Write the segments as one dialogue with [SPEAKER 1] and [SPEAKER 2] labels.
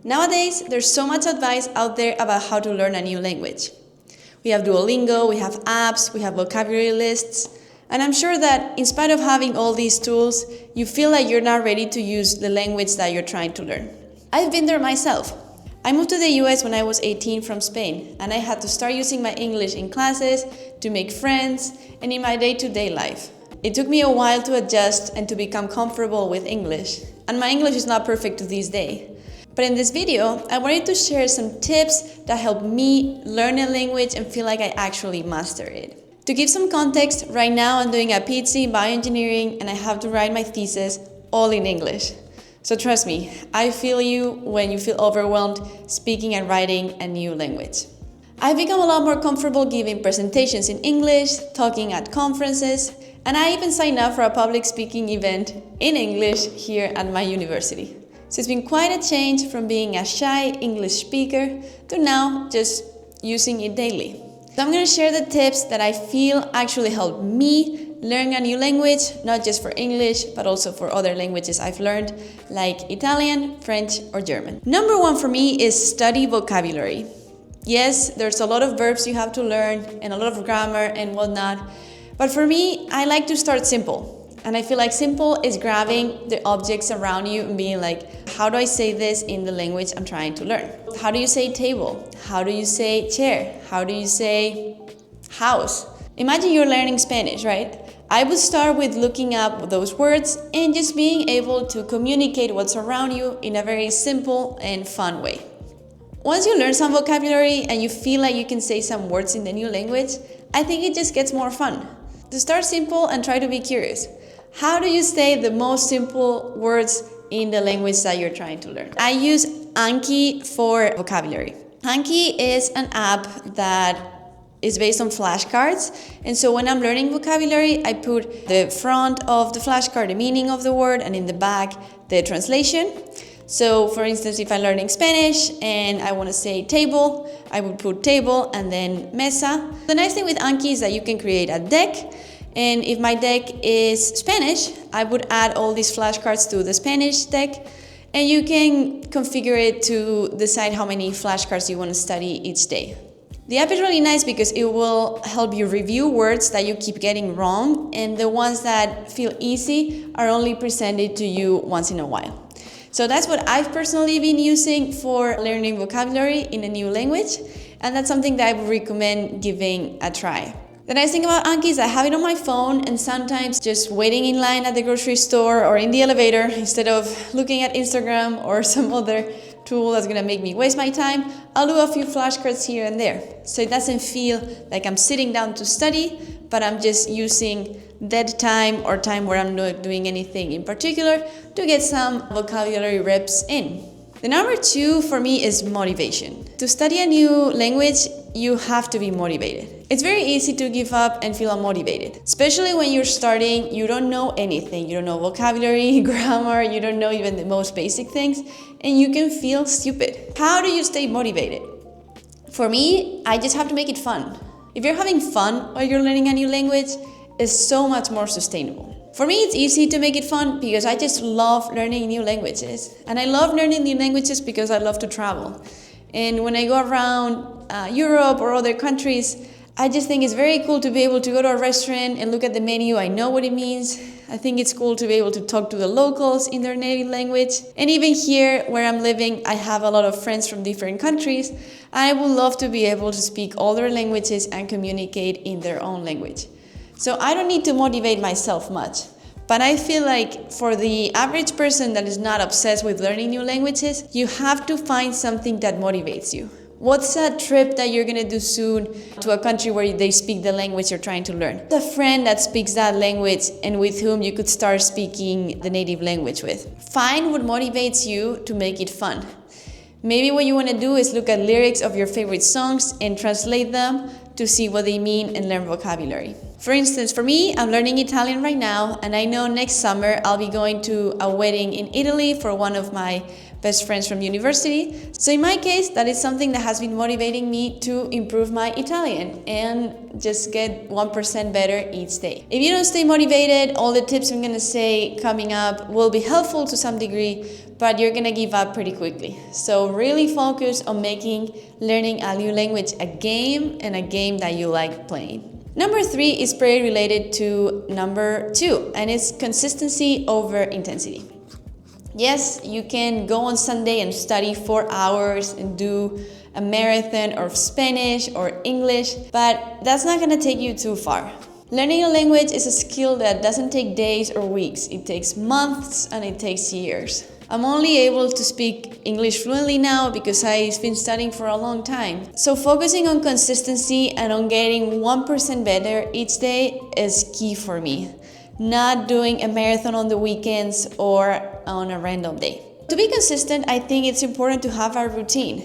[SPEAKER 1] Nowadays, there's so much advice out there about how to learn a new language. We have Duolingo, we have apps, we have vocabulary lists, and I'm sure that in spite of having all these tools, you feel like you're not ready to use the language that you're trying to learn. I've been there myself. I moved to the US when I was 18 from Spain, and I had to start using my English in classes, to make friends, and in my day-to-day life. It took me a while to adjust and to become comfortable with English, and my English is not perfect to this day. But in this video, I wanted to share some tips that help me learn a language and feel like I actually master it. To give some context, right now I'm doing a PhD in bioengineering and I have to write my thesis all in English. So trust me, I feel you when you feel overwhelmed speaking and writing a new language. I've become a lot more comfortable giving presentations in English, talking at conferences, and I even signed up for a public speaking event in English here at my university. So it's been quite a change from being a shy English speaker to now just using it daily. So I'm going to share the tips that I feel actually help me learn a new language, not just for English, but also for other languages I've learned, like Italian, French, or German. Number one for me is study vocabulary. Yes, there's a lot of verbs you have to learn and a lot of grammar and whatnot, but for me, I like to start simple. And I feel like simple is grabbing the objects around you and being like, how do I say this in the language I'm trying to learn? How do you say table? How do you say chair? How do you say house? Imagine you're learning Spanish, right? I would start with looking up those words and just being able to communicate what's around you in a very simple and fun way. Once you learn some vocabulary and you feel like you can say some words in the new language, I think it just gets more fun. To start simple and try to be curious. How do you say the most simple words in the language that you're trying to learn? I use Anki for vocabulary. Anki is an app that is based on flashcards, and so when I'm learning vocabulary, I put the front of the flashcard the meaning of the word and in the back the translation. So for instance, if I'm learning Spanish and I want to say table, I would put table and then mesa. The nice thing with Anki is that you can create a deck. And if my deck is Spanish, I would add all these flashcards to the Spanish deck, and you can configure it to decide how many flashcards you want to study each day. The app is really nice because it will help you review words that you keep getting wrong, and the ones that feel easy are only presented to you once in a while. So that's what I've personally been using for learning vocabulary in a new language, and that's something that I would recommend giving a try. The nice thing about Anki is I have it on my phone, and sometimes just waiting in line at the grocery store or in the elevator, instead of looking at Instagram or some other tool that's gonna make me waste my time, I'll do a few flashcards here and there. So it doesn't feel like I'm sitting down to study, but I'm just using dead time or time where I'm not doing anything in particular to get some vocabulary reps in. The number two for me is motivation. To study a new language, you have to be motivated. It's very easy to give up and feel unmotivated, especially when you're starting, you don't know anything. You don't know vocabulary, grammar, you don't know even the most basic things, and you can feel stupid. How do you stay motivated? For me, I just have to make it fun. If you're having fun while you're learning a new language, it's so much more sustainable. For me, it's easy to make it fun because I just love learning new languages. And I love learning new languages because I love to travel. And when I go around Europe or other countries, I just think it's very cool to be able to go to a restaurant and look at the menu. I know what it means. I think it's cool to be able to talk to the locals in their native language. And even here where I'm living, I have a lot of friends from different countries. I would love to be able to speak all their languages and communicate in their own language. So I don't need to motivate myself much. But I feel like for the average person that is not obsessed with learning new languages, you have to find something that motivates you. What's a trip that you're gonna do soon to a country where they speak the language you're trying to learn? A friend that speaks that language and with whom you could start speaking the native language with. Find what motivates you to make it fun. Maybe what you want to do is look at lyrics of your favorite songs and translate them to see what they mean and learn vocabulary. For instance, for me, I'm learning Italian right now, and I know next summer I'll be going to a wedding in Italy for one of my best friends from university. So in my case, that is something that has been motivating me to improve my Italian and just get 1% better each day. If you don't stay motivated, all the tips I'm gonna say coming up will be helpful to some degree, but you're gonna give up pretty quickly. So really focus on making learning a new language a game, and a game that you like playing. Number 3 is pretty related to number 2, and it's consistency over intensity. Yes, you can go on Sunday and study 4 hours and do a marathon of Spanish or English, but that's not gonna take you too far. Learning a language is a skill that doesn't take days or weeks. It takes months and it takes years. I'm only able to speak English fluently now because I've been studying for a long time. So focusing on consistency and on getting 1% better each day is key for me. Not doing a marathon on the weekends or on a random day. To be consistent, I think it's important to have a routine.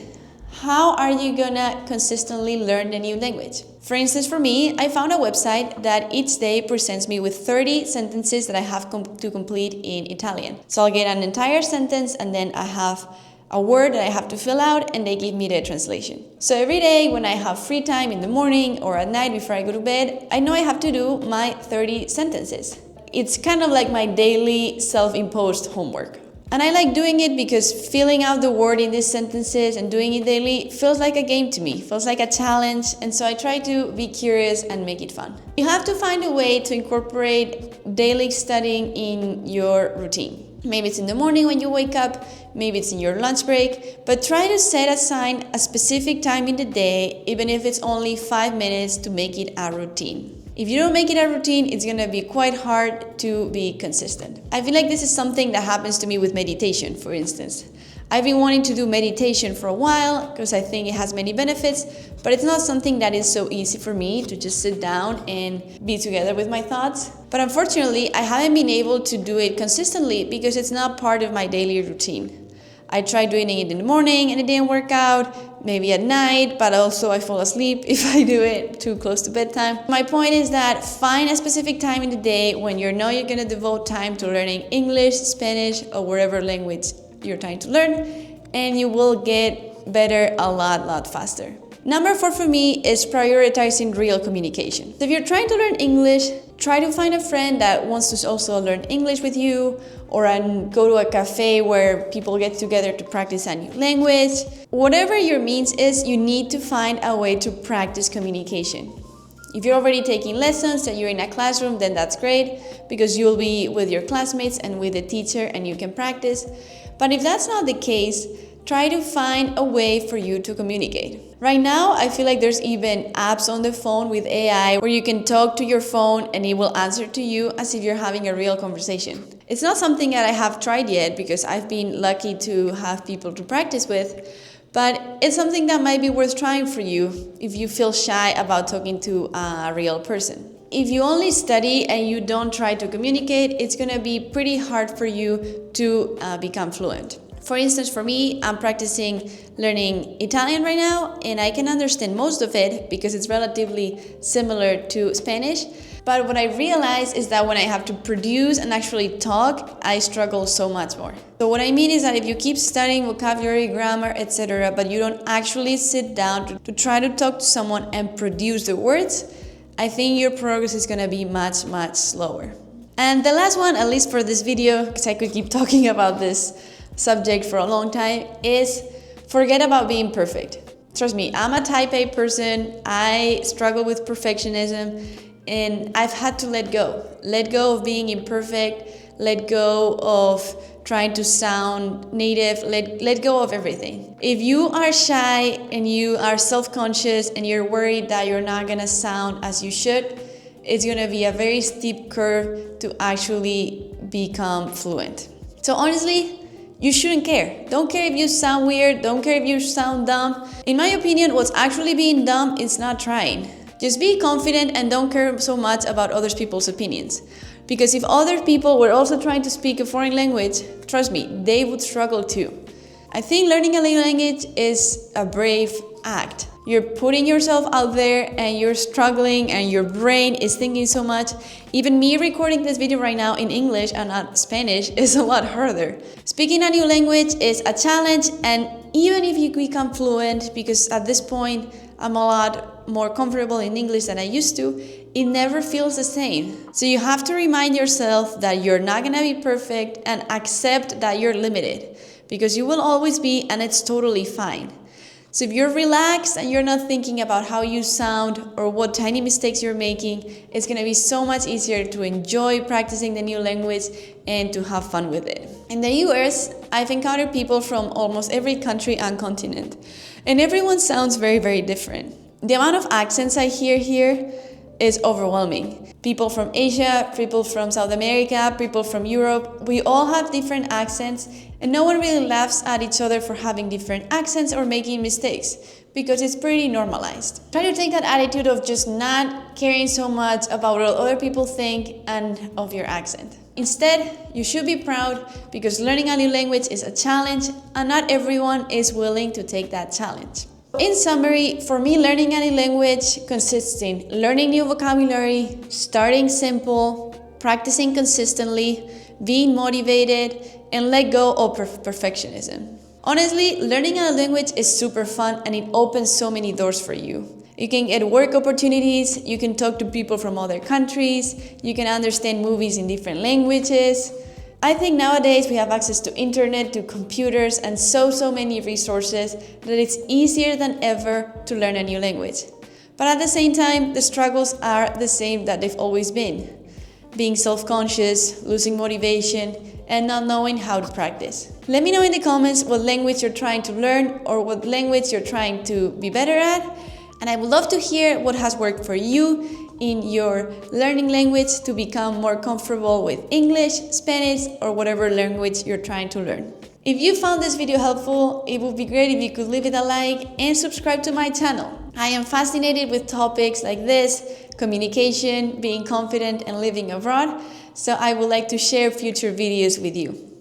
[SPEAKER 1] How are you gonna consistently learn a new language? For instance, for me, I found a website that each day presents me with 30 sentences that I have to complete in Italian. So I'll get an entire sentence and then I have a word that I have to fill out and they give me the translation. So every day when I have free time in the morning or at night before I go to bed, I know I have to do my 30 sentences. It's kind of like my daily self-imposed homework. And I like doing it because filling out the word in these sentences and doing it daily feels like a game to me, feels like a challenge, and so I try to be curious and make it fun. You have to find a way to incorporate daily studying in your routine. Maybe it's in the morning when you wake up, maybe it's in your lunch break, but try to set aside a specific time in the day, even if it's only 5 minutes, to make it a routine. If you don't make it a routine, it's gonna be quite hard to be consistent. I feel like this is something that happens to me with meditation, for instance. I've been wanting to do meditation for a while because I think it has many benefits, but it's not something that is so easy for me to just sit down and be together with my thoughts. But unfortunately, I haven't been able to do it consistently because it's not part of my daily routine. I tried doing it in the morning and it didn't work out, maybe at night, but also I fall asleep if I do it too close to bedtime. My point is that find a specific time in the day when you know you're gonna devote time to learning English, Spanish, or whatever language you're trying to learn, and you will get better a lot faster. Number 4 for me is prioritizing real communication. So if you're trying to learn English, try to find a friend that wants to also learn English with you, or go to a cafe where people get together to practice a new language. Whatever your means is, you need to find a way to practice communication. If you're already taking lessons and you're in a classroom, then that's great because you'll be with your classmates and with the teacher and you can practice. But if that's not the case, try to find a way for you to communicate. Right now, I feel like there's even apps on the phone with AI where you can talk to your phone and it will answer to you as if you're having a real conversation. It's not something that I have tried yet because I've been lucky to have people to practice with, but it's something that might be worth trying for you if you feel shy about talking to a real person. If you only study and you don't try to communicate, it's gonna be pretty hard for you to become fluent. For instance, for me, I'm practicing learning Italian right now, and I can understand most of it because it's relatively similar to Spanish. But what I realize is that when I have to produce and actually talk, I struggle so much more. So what I mean is that if you keep studying vocabulary, grammar, etc., but you don't actually sit down to try to talk to someone and produce the words, I think your progress is gonna be much slower. And the last one, at least for this video, because I could keep talking about this subject for a long time, is forget about being perfect. Trust me, I'm a type A person. I struggle with perfectionism and I've had to let go of being imperfect, let go of trying to sound native, let go of everything. If you are shy and you are self-conscious and you're worried that you're not gonna sound as you should, it's gonna be a very steep curve to actually become fluent. So honestly, you shouldn't care. Don't care if you sound weird, don't care if you sound dumb. In my opinion, what's actually being dumb is not trying. Just be confident and don't care so much about other people's opinions. Because if other people were also trying to speak a foreign language, trust me, they would struggle too. I think learning a new language is a brave act. You're putting yourself out there and you're struggling and your brain is thinking so much. Even me recording this video right now in English and not Spanish is a lot harder. Speaking a new language is a challenge, and even if you become fluent, because at this point I'm a lot more comfortable in English than I used to, it never feels the same. So you have to remind yourself that you're not gonna be perfect and accept that you're limited, because you will always be, and it's totally fine. So if you're relaxed and you're not thinking about how you sound or what tiny mistakes you're making, it's gonna be so much easier to enjoy practicing the new language and to have fun with it. In the US, I've encountered people from almost every country and continent, and everyone sounds very, very different. The amount of accents I hear here is overwhelming. People from Asia, people from South America, people from Europe, we all have different accents, and no one really laughs at each other for having different accents or making mistakes, because it's pretty normalized. Try to take that attitude of just not caring so much about what other people think and of your accent. Instead, you should be proud, because learning a new language is a challenge and not everyone is willing to take that challenge. In summary, for me, learning any language consists in learning new vocabulary, starting simple, practicing consistently, being motivated, and let go of perfectionism. Honestly, learning a language is super fun and it opens so many doors for you. You can get work opportunities, you can talk to people from other countries, you can understand movies in different languages. I think nowadays we have access to internet, to computers, and so many resources that it's easier than ever to learn a new language. But at the same time, the struggles are the same that they've always been. Being self-conscious, losing motivation, and not knowing how to practice. Let me know in the comments what language you're trying to learn or what language you're trying to be better at. And I would love to hear what has worked for you in your learning language to become more comfortable with English, Spanish, or whatever language you're trying to learn. If you found this video helpful, it would be great if you could leave it a like and subscribe to my channel. I am fascinated with topics like this, communication, being confident, and living abroad, so I would like to share future videos with you.